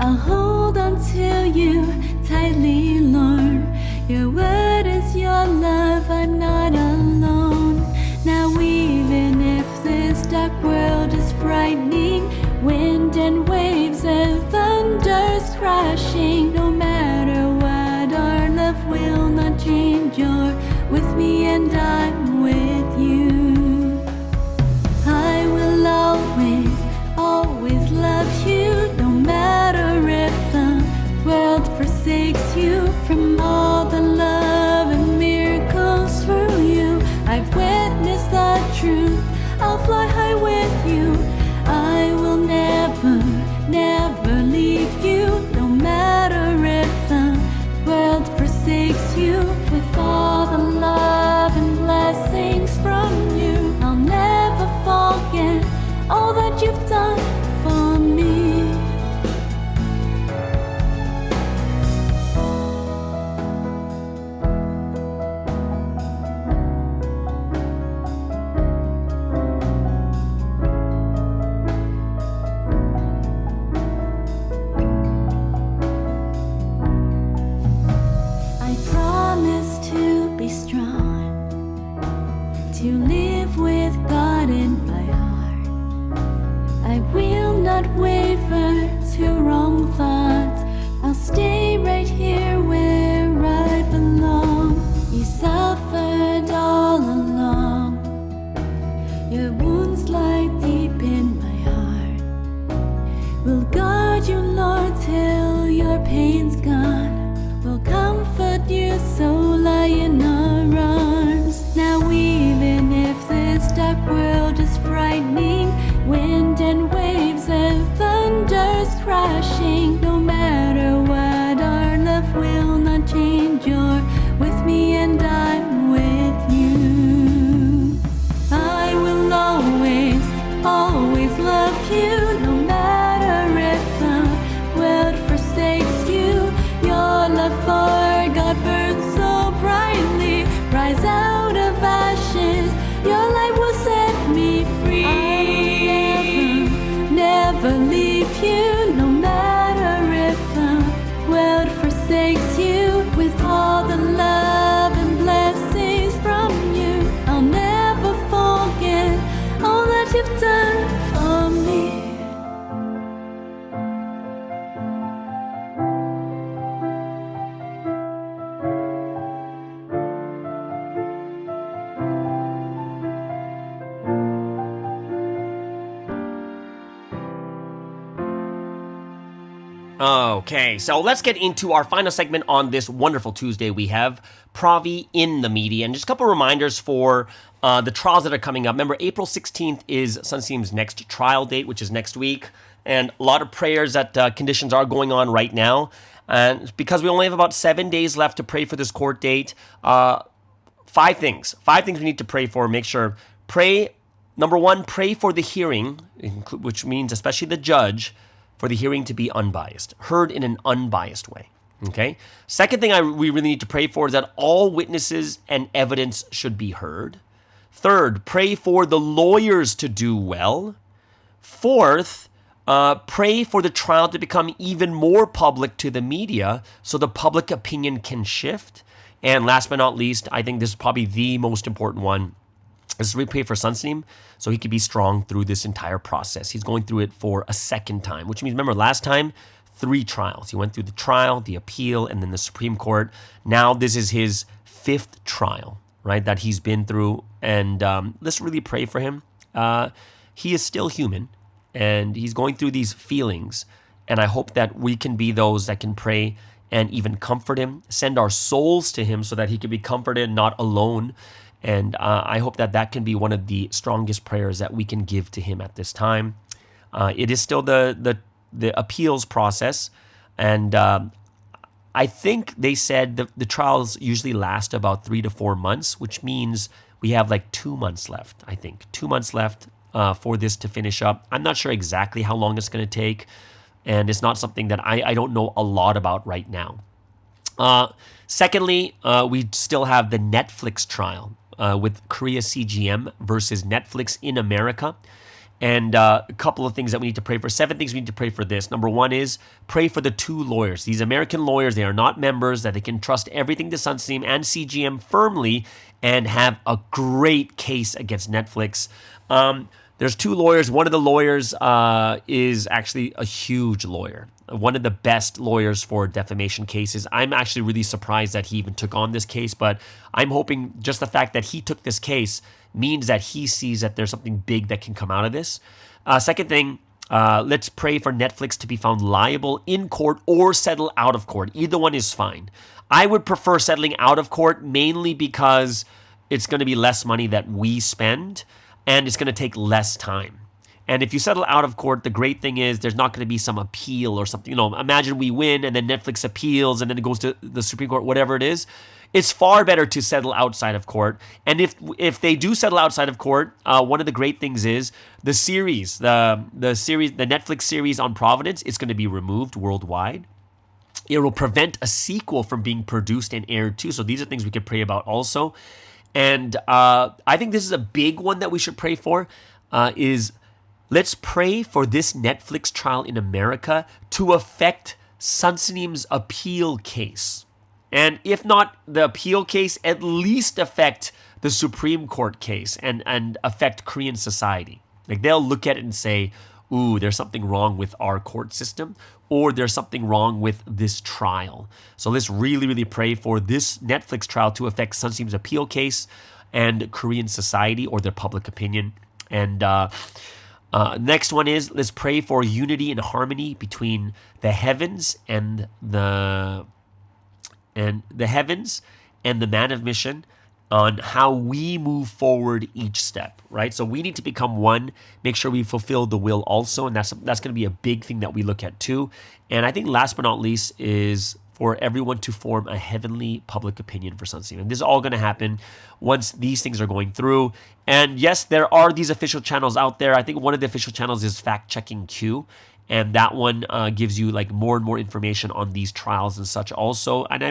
I'll hold on to you tightly, Lord. Your word is your love, I'm not alone. Now even if this dark world is frightening, wind and waves and thunders crashing, no matter what, our love will not change. You're with me and I'm with you. I will always, always love you, no matter if the world forsakes you. From all the love and miracles through you, I've witnessed the truth. I'll fly high with you. I will never, never leave you, no matter if the world forsakes you. With all the love and blessings from you, I'll never forget all that you've done for me. Okay, so let's get into our final segment on this wonderful Tuesday. We have Provi in the media, and just a couple reminders for the trials that are coming up. Remember, April 16th is Sunsteam's next trial date, which is next week, and a lot of prayers that conditions are going on right now. And because we only have about 7 days left to pray for this court date, 5 things we need to pray for. Make sure, number one, pray for the hearing, which means especially the judge, for the hearing to be unbiased, heard in an unbiased way, okay? Second thing we really need to pray for is that all witnesses and evidence should be heard. Third, pray for the lawyers to do well. Fourth, pray for the trial to become even more public to the media so the public opinion can shift. And last but not least, I think this is probably the most important one, is we pray for Sunsteam so he could be strong through this entire process. He's going through it for a second time, which means, remember, last time, 3 trials. He went through the trial, the appeal, and then the Supreme Court. Now this is his 5th trial, right, that he's been through. And let's really pray for him. He is still human, and he's going through these feelings. And I hope that we can be those that can pray and even comfort him, send our souls to him so that he can be comforted, not alone. And I hope that that can be one of the strongest prayers that we can give to him at this time. It is still the appeals process. And I think they said the trials usually last about 3 to 4 months, which means we have like 2 months left, I think. 2 months left for this to finish up. I'm not sure exactly how long it's going to take. And it's not something that I don't know a lot about right now. Secondly, we still have the Netflix trial. With Korea CGM versus Netflix in America. And a couple of things that we need to pray for. 7 things we need to pray for this. Number 1 is pray for the 2 lawyers. These American lawyers, they are not members, that they can trust everything to Sunsteam and CGM firmly and have a great case against Netflix. There's 2 lawyers. One of the lawyers is actually a huge lawyer. One of the best lawyers for defamation cases. I'm actually really surprised that he even took on this case, but I'm hoping just the fact that he took this case means that he sees that there's something big that can come out of this. Second thing, let's pray for Netflix to be found liable in court or settle out of court. Either one is fine. I would prefer settling out of court mainly because it's going to be less money that we spend and it's going to take less time. And if you settle out of court, the great thing is there's not going to be some appeal or something. You know, imagine we win and then Netflix appeals and then it goes to the Supreme Court, whatever it is. It's far better to settle outside of court. And if they do settle outside of court, one of the great things is the series, the Netflix series on Providence is going to be removed worldwide. It will prevent a sequel from being produced and aired too. So these are things we could pray about also. And I think this is a big one that we should pray for, is let's pray for this Netflix trial in America to affect Sunsteam's appeal case. And if not the appeal case, at least affect the Supreme Court case and affect Korean society. Like they'll look at it and say, ooh, there's something wrong with our court system, or there's something wrong with this trial. So let's really, really pray for this Netflix trial to affect Sunsteam's appeal case and Korean society or their public opinion. And next one is let's pray for unity and harmony between the heavens and the heavens and the man of mission on how we move forward each step, right? So we need to become one, make sure we fulfill the will also, and that's going to be a big thing that we look at too. And I think last but not least is for everyone to form a heavenly public opinion for Sunsteam. And this is all going to happen once these things are going through. And yes, there are these official channels out there. I think one of the official channels is Fact Checking Q. And that one gives you like more and more information on these trials and such also. And I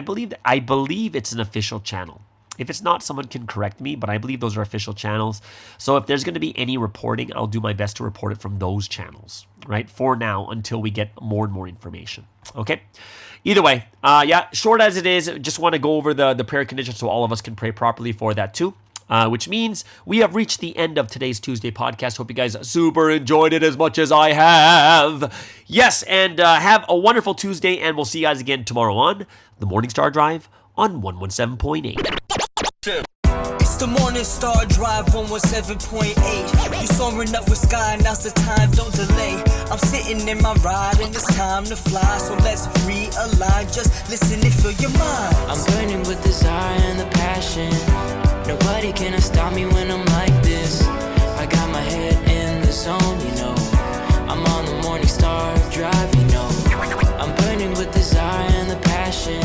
believe it's an official channel. If it's not, someone can correct me, but I believe those are official channels. So if there's going to be any reporting, I'll do my best to report it from those channels, right? For now, until we get more and more information. Okay? Either way, short as it is, just want to go over the prayer conditions so all of us can pray properly for that too. Which means we have reached the end of today's Tuesday podcast. Hope you guys super enjoyed it as much as I have. Yes, and have a wonderful Tuesday, and we'll see you guys again tomorrow on the Morning Star Drive on 117.8. the Morning Star Drive 117.8. You soaring up with sky, now's the time, don't delay. I'm sitting in my ride and it's time to fly. So let's realign, just listen and fill your mind. I'm burning with desire and the passion. Nobody can stop me when I'm like this. I got my head in the zone, you know. I'm on the Morning Star Drive, you know. I'm burning with desire and the passion.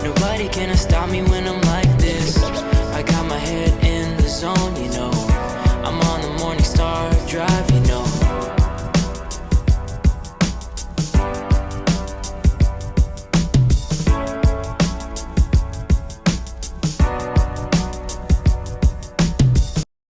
Nobody can stop me when I'm